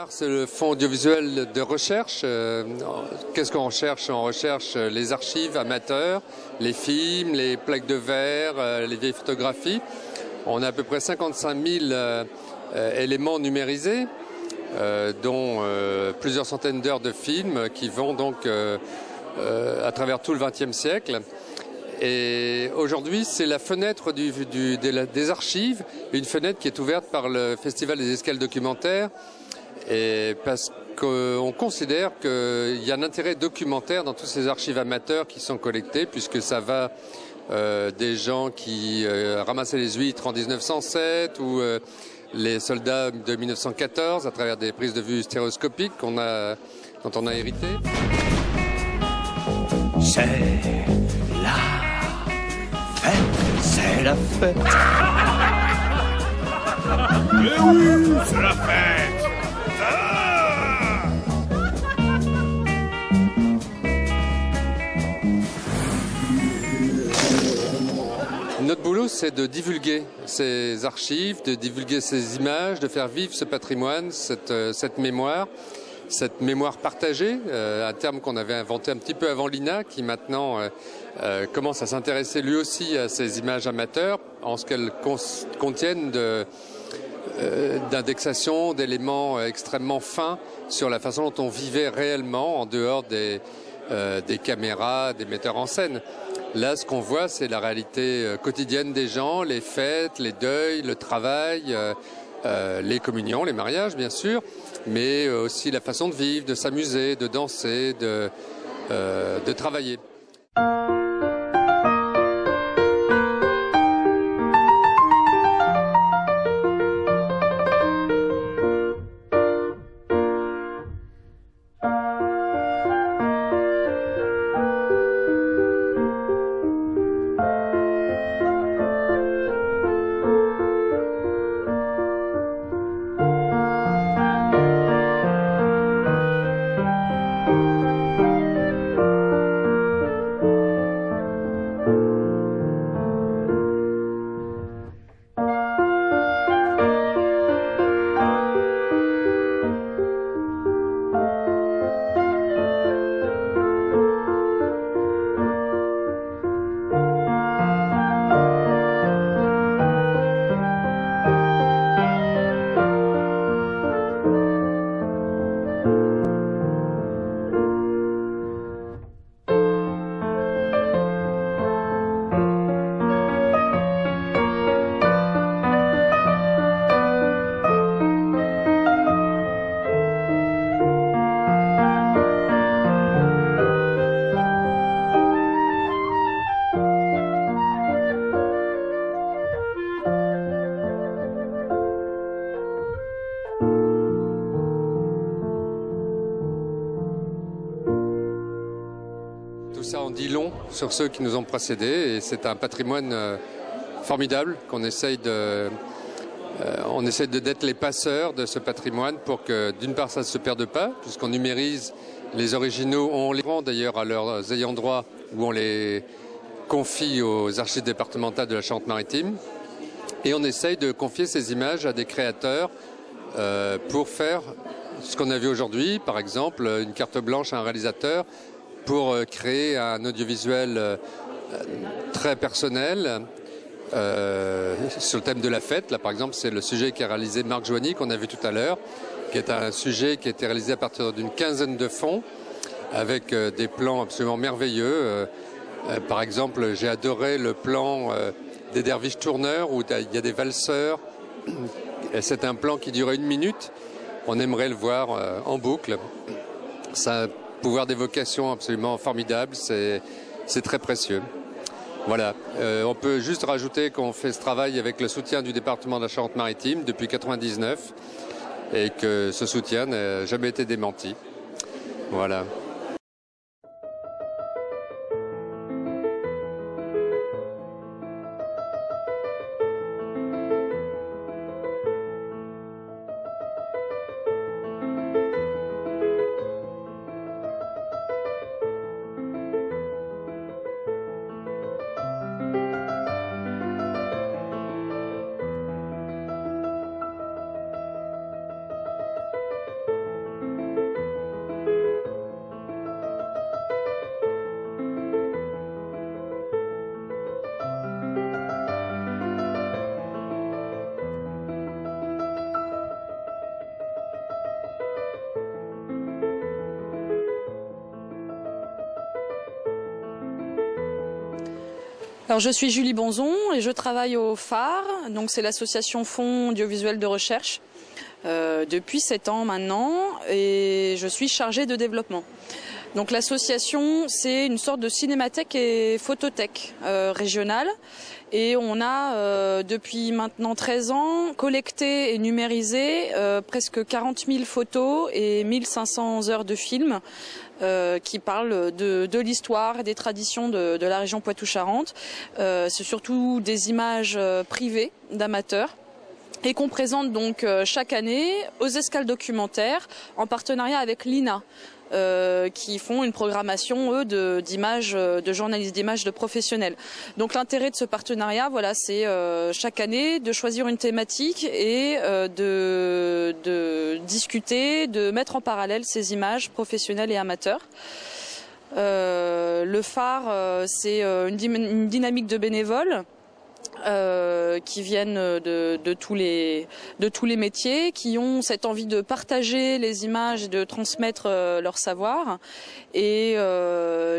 mémoire, c'est le fonds audiovisuel de recherche. Qu'est-ce qu'on recherche? On recherche les archives amateurs, les films, les plaques de verre, les vieilles photographies. On a à peu près 55 000 éléments numérisés, dont plusieurs centaines d'heures de films qui vont donc à travers tout le XXe siècle. Et aujourd'hui, c'est la fenêtre des archives, une fenêtre qui est ouverte par le Festival des escales documentaires, et parce qu'on considère qu'il y a un intérêt documentaire dans toutes ces archives amateurs qui sont collectées, puisque ça va des gens qui ramassaient les huîtres en 1907 ou les soldats de 1914 à travers des prises de vue stéréoscopiques dont on a hérité. C'est la fête, c'est la fête. Eh oui, c'est la fête. Ah! Notre boulot, c'est de divulguer ces archives, de divulguer ces images, de faire vivre ce patrimoine, cette mémoire partagée, un terme qu'on avait inventé un petit peu avant l'INA, qui maintenant commence à s'intéresser lui aussi à ces images amateurs, en ce qu'elles contiennent d'indexation, d'éléments extrêmement fins sur la façon dont on vivait réellement en dehors des caméras, des metteurs en scène. Là, ce qu'on voit, c'est la réalité quotidienne des gens, les fêtes, les deuils, le travail, les communions, les mariages, bien sûr, mais aussi la façon de vivre, de s'amuser, de danser, de travailler. Tout ça en dit long sur ceux qui nous ont précédés, et c'est un patrimoine formidable qu'on essaye d'être les passeurs de ce patrimoine pour que, d'une part, ça ne se perde pas, puisqu'on numérise les originaux, on les rend d'ailleurs à leurs ayants droit, ou on les confie aux archives départementales de la Charente-Maritime, et on essaye de confier ces images à des créateurs pour faire ce qu'on a vu aujourd'hui, par exemple une carte blanche à un réalisateur pour créer un audiovisuel très personnel sur le thème de la fête. Là, par exemple, c'est le sujet qu'a réalisé Marc Joigny, qu'on a vu tout à l'heure, qui est un sujet qui a été réalisé à partir d'une quinzaine de fonds, avec des plans absolument merveilleux. Par exemple, j'ai adoré le plan des derviches tourneurs, où il y a des valseurs. C'est un plan qui durait 1 minute. On aimerait le voir en boucle. Ça a un pouvoir d'évocation absolument formidable, c'est très précieux. Voilà, on peut juste rajouter qu'on fait ce travail avec le soutien du département de la Charente-Maritime depuis 1999 et que ce soutien n'a jamais été démenti. Voilà. Alors je suis Julie Bonzon et je travaille au phare, donc c'est l'association Fonds audiovisuel de recherche depuis 7 ans maintenant et je suis chargée de développement. Donc l'association c'est une sorte de cinémathèque et photothèque régionale et on a depuis maintenant 13 ans collecté et numérisé presque 40 000 photos et 1500 heures de films qui parlent de l'histoire et des traditions de la région Poitou-Charentes. C'est surtout des images privées d'amateurs et qu'on présente donc chaque année aux escales documentaires en partenariat avec l'INA. Qui font une programmation, eux, d'images, de journalistes d'images de professionnels. Donc l'intérêt de ce partenariat, voilà, c'est chaque année de choisir une thématique et de discuter, de mettre en parallèle ces images professionnelles et amateurs. Le phare, c'est une dynamique de bénévoles qui viennent de tous les métiers, qui ont cette envie de partager les images et de transmettre leur savoir. Et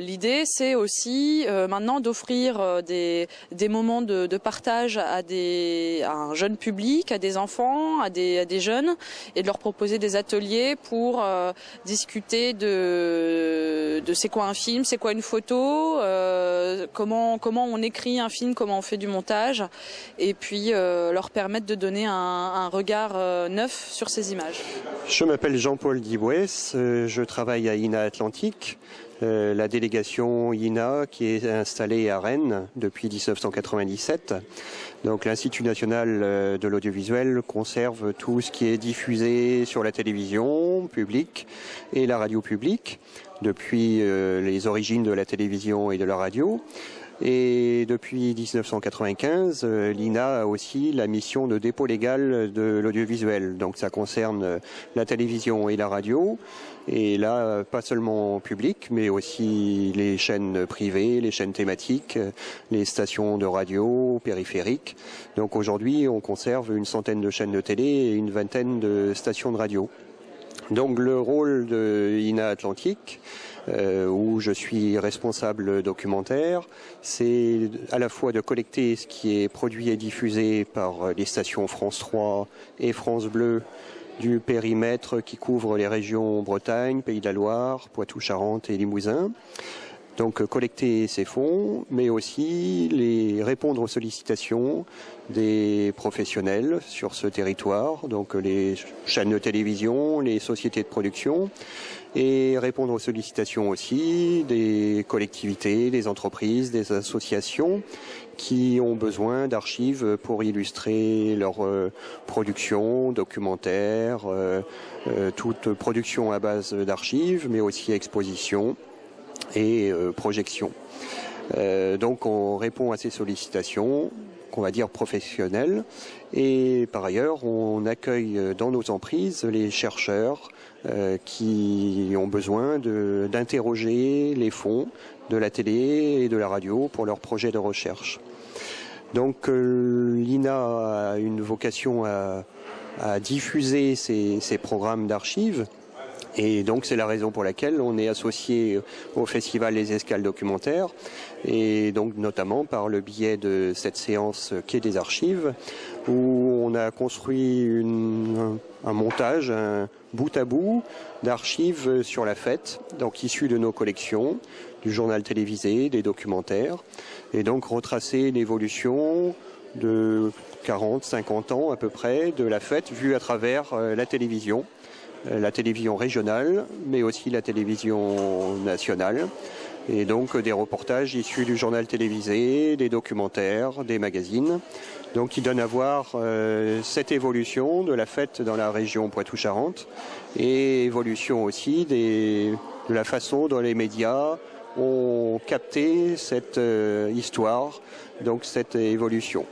l'idée, c'est aussi maintenant d'offrir des moments de partage à un jeune public, à des enfants, à des jeunes, et de leur proposer des ateliers pour discuter de c'est quoi un film, c'est quoi une photo, comment on écrit un film, comment on fait du montage, et puis leur permettre de donner un regard neuf sur ces images. Je m'appelle Jean-Paul Dibouès, je travaille à INA Atlantique, la délégation INA qui est installée à Rennes depuis 1997. Donc l'Institut national de l'audiovisuel conserve tout ce qui est diffusé sur la télévision publique et la radio publique depuis les origines de la télévision et de la radio. Et depuis 1995, l'INA a aussi la mission de dépôt légal de l'audiovisuel. Donc ça concerne la télévision et la radio. Et là, pas seulement public, mais aussi les chaînes privées, les chaînes thématiques, les stations de radio, périphériques. Donc aujourd'hui, on conserve une centaine de chaînes de télé et une vingtaine de stations de radio. Donc le rôle de INA Atlantique, où je suis responsable documentaire, c'est à la fois de collecter ce qui est produit et diffusé par les stations France 3 et France Bleu du périmètre qui couvre les régions Bretagne, Pays de la Loire, Poitou-Charentes et Limousin. Donc collecter ces fonds, mais aussi répondre aux sollicitations des professionnels sur ce territoire, donc les chaînes de télévision, les sociétés de production, et répondre aux sollicitations aussi des collectivités, des entreprises, des associations qui ont besoin d'archives pour illustrer leur production, documentaire, toute production à base d'archives, mais aussi exposition et projection. Donc on répond à ces sollicitations, qu'on va dire professionnelles, et par ailleurs on accueille dans nos emprises les chercheurs qui ont besoin d'interroger les fonds de la télé et de la radio pour leurs projets de recherche. Donc l'INA a une vocation à diffuser ces programmes d'archives. Et donc c'est la raison pour laquelle on est associé au festival Les Escales documentaires, et donc notamment par le biais de cette séance Quai des archives, où on a construit un montage, un bout à bout d'archives sur la fête, donc issues de nos collections, du journal télévisé, des documentaires, et donc retracer l'évolution de 40-50 ans à peu près de la fête vue à travers la télévision régionale, mais aussi la télévision nationale. Et donc des reportages issus du journal télévisé, des documentaires, des magazines. Donc qui donnent à voir cette évolution de la fête dans la région Poitou-Charentes et évolution aussi de la façon dont les médias ont capté cette histoire, donc cette évolution.